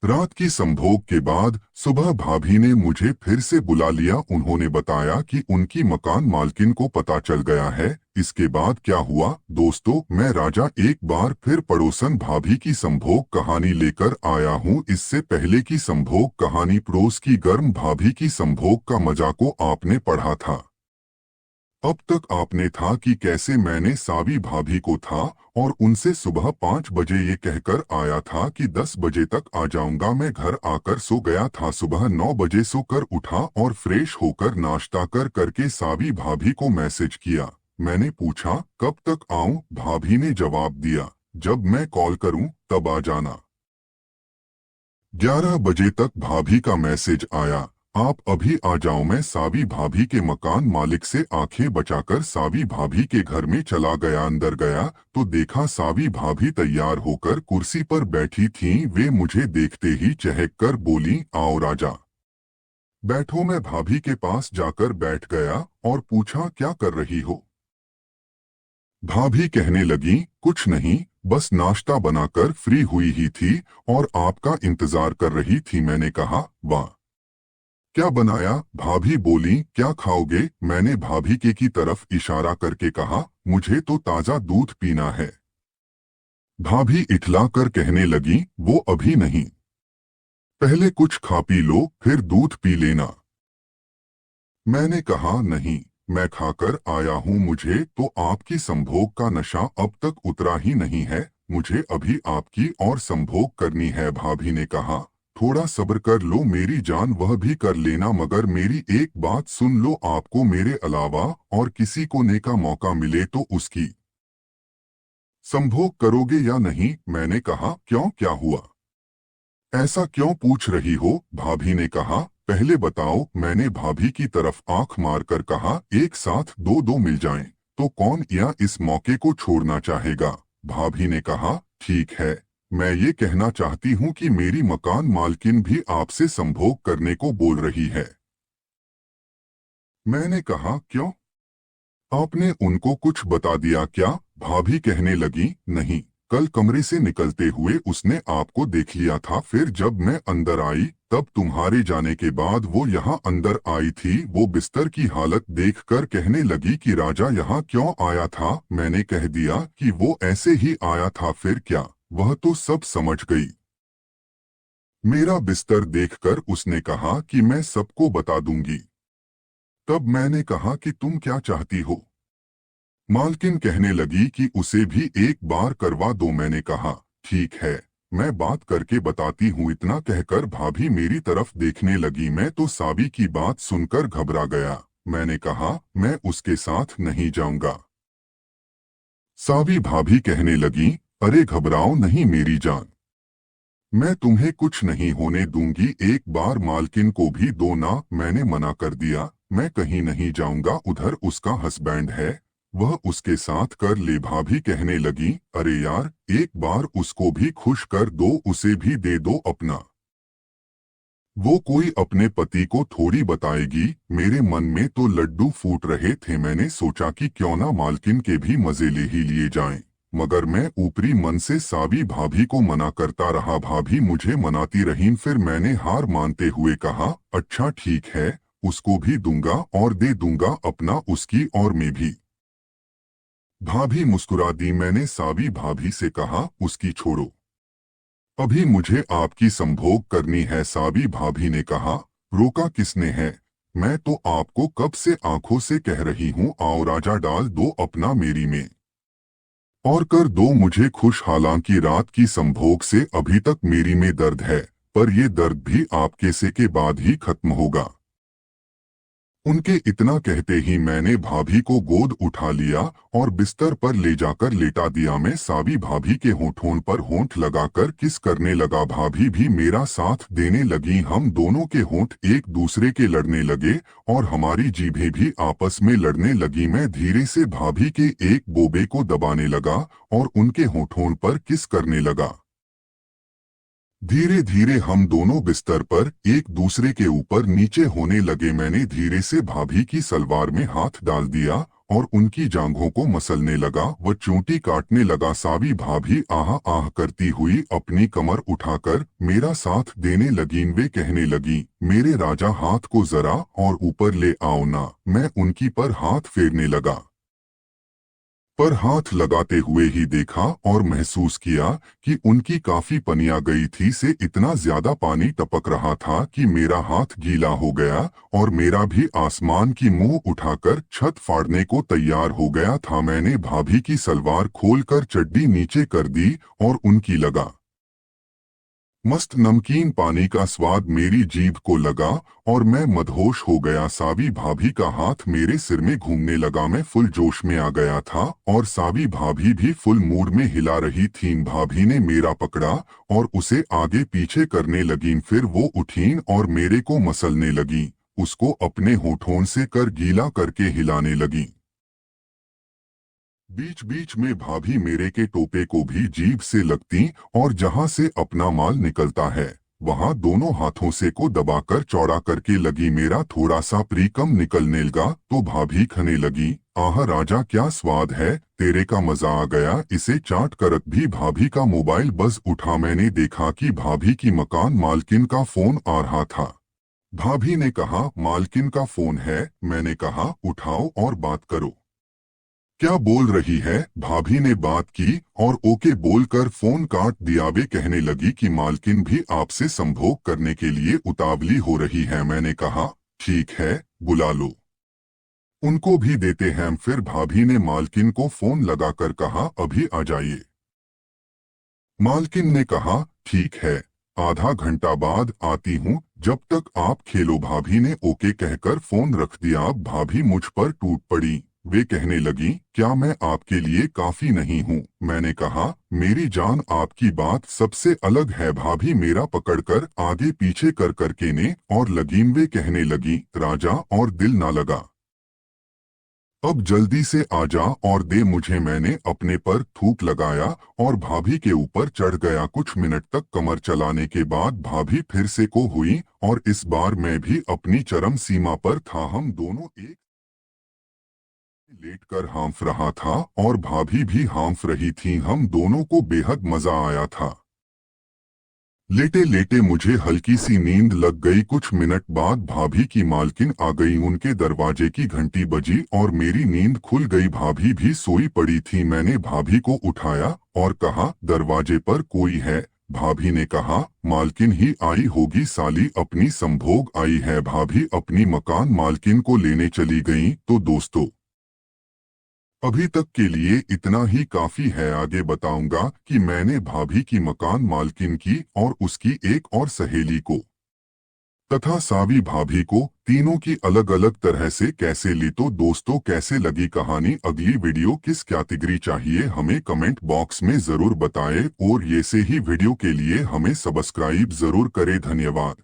रात की संभोग के बाद सुबह भाभी ने मुझे फिर से बुला लिया। उन्होंने बताया कि उनकी मकान मालकिन को पता चल गया है। इसके बाद क्या हुआ दोस्तों, मैं राजा एक बार फिर पड़ोसन भाभी की संभोग कहानी लेकर आया हूँ। इससे पहले की संभोग कहानी पड़ोस की गर्म भाभी की संभोग का मजा को आपने पढ़ा था। अब तक आपने था कि कैसे मैंने सावी भाभी को था और उनसे सुबह 5 बजे ये कहकर आया था कि 10 बजे तक आ जाऊंगा। मैं घर आकर सो गया था। सुबह 9 बजे सोकर उठा और फ्रेश होकर नाश्ता करके सावी भाभी को मैसेज किया। मैंने पूछा कब तक आऊं। भाभी ने जवाब दिया जब मैं कॉल करूं तब आ जाना। 11 बजे तक भाभी का मैसेज आया, आप अभी आ जाओ। मैं सावी भाभी के मकान मालिक से आंखें बचाकर सावी भाभी के घर में चला गया। अंदर गया तो देखा सावी भाभी तैयार होकर कुर्सी पर बैठी थीं। वे मुझे देखते ही चहक कर बोली, आओ राजा बैठो। मैं भाभी के पास जाकर बैठ गया और पूछा क्या कर रही हो। भाभी कहने लगी कुछ नहीं, बस नाश्ता बनाकर फ्री हुई ही थी और आपका इंतजार कर रही थी। मैंने कहा वाह, क्या बनाया। भाभी बोली क्या खाओगे। मैंने भाभी के की तरफ इशारा करके कहा मुझे तो ताजा दूध पीना है। भाभी इठला कर कहने लगी वो अभी नहीं, पहले कुछ खा पी लो फिर दूध पी लेना। मैंने कहा नहीं, मैं खाकर आया हूँ। मुझे तो आपकी संभोग का नशा अब तक उतरा ही नहीं है। मुझे अभी आपकी और संभोग करनी है। भाभी ने कहा थोड़ा सब्र कर लो मेरी जान, वह भी कर लेना, मगर मेरी एक बात सुन लो, आपको मेरे अलावा और किसी को ने का मौका मिले तो उसकी संभोग करोगे या नहीं। मैंने कहा क्यों, क्या हुआ, ऐसा क्यों पूछ रही हो। भाभी ने कहा पहले बताओ। मैंने भाभी की तरफ आंख मारकर कहा एक साथ दो दो मिल जाएं तो कौन या इस मौके को छोड़ना चाहेगा। भाभी ने कहा ठीक है, मैं ये कहना चाहती हूँ कि मेरी मकान मालकिन भी आपसे संभोग करने को बोल रही है। मैंने कहा क्यों, आपने उनको कुछ बता दिया क्या। भाभी कहने लगी नहीं, कल कमरे से निकलते हुए उसने आपको देख लिया था। फिर जब मैं अंदर आई तब तुम्हारे जाने के बाद वो यहाँ अंदर आई थी। वो बिस्तर की हालत देखकर कहने लगी कि राजा यहाँ क्यों आया था। मैंने कह दिया कि वो ऐसे ही आया था। फिर क्या, वह तो सब समझ गई। मेरा बिस्तर देखकर उसने कहा कि मैं सबको बता दूंगी। तब मैंने कहा कि तुम क्या चाहती हो। मालकिन कहने लगी कि उसे भी एक बार करवा दो। मैंने कहा ठीक है, मैं बात करके बताती हूँ। इतना कहकर भाभी मेरी तरफ देखने लगी। मैं तो सावी की बात सुनकर घबरा गया। मैंने कहा मैं उसके साथ नहीं जाऊंगा। सावी भाभी कहने लगी अरे घबराओ नहीं मेरी जान, मैं तुम्हें कुछ नहीं होने दूंगी। एक बार मालकिन को भी दो ना। मैंने मना कर दिया, मैं कहीं नहीं जाऊंगा, उधर उसका हस्बैंड है, वह उसके साथ कर ले। भाभी कहने लगी अरे यार एक बार उसको भी खुश कर दो, उसे भी दे दो अपना, वो कोई अपने पति को थोड़ी बताएगी। मेरे मन में तो लड्डू फूट रहे थे। मैंने सोचा कि क्यों ना मालकिन के भी मजे ले ही लिए जाएं, मगर मैं ऊपरी मन से सावी भाभी को मना करता रहा। भाभी मुझे मनाती रहीं। फिर मैंने हार मानते हुए कहा अच्छा ठीक है, उसको भी दूंगा और दे दूंगा अपना, उसकी और मैं भी। भाभी मुस्कुरा दी। मैंने सावी भाभी से कहा उसकी छोड़ो, अभी मुझे आपकी संभोग करनी है। सावी भाभी ने कहा रोका किसने है, मैं तो आपको कब से आंखों से कह रही हूँ, आओ राजा डाल दो अपना मेरी में और कर दो मुझे खुश। हालांकि रात की संभोग से अभी तक मेरी में दर्द है, पर ये दर्द भी आपके से के बाद ही खत्म होगा। उनके इतना कहते ही मैंने भाभी को गोद उठा लिया और बिस्तर पर ले जाकर लेटा दिया। मैं सावी भाभी के होठों पर होंठ लगाकर किस करने लगा। भाभी भी मेरा साथ देने लगी। हम दोनों के होंठ एक दूसरे के लड़ने लगे और हमारी जीभें भी आपस में लड़ने लगी। मैं धीरे से भाभी के एक बोबे को दबाने लगा और उनके होठों पर किस करने लगा। धीरे धीरे हम दोनों बिस्तर पर एक दूसरे के ऊपर नीचे होने लगे। मैंने धीरे से भाभी की सलवार में हाथ डाल दिया और उनकी जांघों को मसलने लगा व चोटी काटने लगा। सावी भाभी आह आह करती हुई अपनी कमर उठाकर मेरा साथ देने लगी। वे कहने लगी, मेरे राजा हाथ को जरा और ऊपर ले आओ ना। मैं उनकी पर हाथ फेरने लगा, पर हाथ लगाते हुए ही देखा और महसूस किया कि उनकी काफी पनिया गई थी। से इतना ज्यादा पानी टपक रहा था कि मेरा हाथ गीला हो गया और मेरा भी आसमान की मुंह उठाकर छत फाड़ने को तैयार हो गया था। मैंने भाभी की सलवार खोलकर चड्डी नीचे कर दी और उनकी लगा मस्त नमकीन पानी का स्वाद मेरी जीभ को लगा और मैं मदहोश हो गया। सावी भाभी का हाथ मेरे सिर में घूमने लगा। मैं फुल जोश में आ गया था और सावी भाभी भी फुल मूड में हिला रही थीं। भाभी ने मेरा पकड़ा और उसे आगे पीछे करने लगीं। फिर वो उठीं और मेरे को मसलने लगीं, उसको अपने होठों से कर गीला करके हिलाने लगीं। बीच बीच में भाभी मेरे के टोपे को भी जीभ से लगती और जहां से अपना माल निकलता है वहां दोनों हाथों से को दबाकर चौड़ा करके लगी। मेरा थोड़ा सा प्री कम निकलने लगा तो भाभी खने लगी, आह राजा क्या स्वाद है, तेरे का मजा आ गया। इसे चाट करक भी भाभी का मोबाइल बज उठा। मैंने देखा कि भाभी की मकान मालकिन का फोन आ रहा था। भाभी ने कहा, मालकिन का फोन है। मैंने कहा, उठाओ और बात करो। क्या बोल रही है? भाभी ने बात की और ओके बोलकर फोन काट दिया। वे कहने लगी कि मालकिन भी आपसे संभोग करने के लिए उतावली हो रही है। मैंने कहा, ठीक है, बुला लो, उनको भी देते हैं। फिर भाभी ने मालकिन को फोन लगाकर कहा, अभी आ जाइए। मालकिन ने कहा, ठीक है, आधा घंटा बाद आती हूँ, जब तक आप खेलो। भाभी ने ओके कहकर फोन रख दिया। अब भाभी मुझ पर टूट पड़ी। वे कहने लगी, क्या मैं आपके लिए काफी नहीं हूँ? मैंने कहा, मेरी जान आपकी बात सबसे अलग है। भाभी मेरा पकड़कर आगे पीछे कर करके ने और लगीन। वे कहने लगी, राजा और दिल ना लगा, अब जल्दी से आ जा और दे मुझे। मैंने अपने पर थूक लगाया और भाभी के ऊपर चढ़ गया। कुछ मिनट तक कमर चलाने के बाद भाभी फिर से को हुई और इस बार मैं भी अपनी चरम सीमा पर था। हम दोनों एक लेटकर हाँफ रहा था और भाभी भी हाँफ रही थी। हम दोनों को बेहद मजा आया था। लेटे लेटे मुझे हल्की सी नींद लग गई। कुछ मिनट बाद भाभी की मालकिन आ गई। उनके दरवाजे की घंटी बजी और मेरी नींद खुल गई। भाभी भी सोई पड़ी थी। मैंने भाभी को उठाया और कहा, दरवाजे पर कोई है? भाभी ने कहा, मालकिन ही आई होगी, साली अपनी संभोग आई है। भाभी अपनी मकान मालकिन को लेने चली गई। तो दोस्तों, अभी तक के लिए इतना ही काफी है। आगे बताऊंगा कि मैंने भाभी की मकान मालकिन की और उसकी एक और सहेली को तथा सावी भाभी को तीनों की अलग अलग तरह से कैसे ली। तो दोस्तों, कैसे लगी कहानी? अगली वीडियो किस कैटेगरी चाहिए हमें कमेंट बॉक्स में जरूर बताएं और ये से ही वीडियो के लिए हमें सब्सक्राइब जरूर करें। धन्यवाद।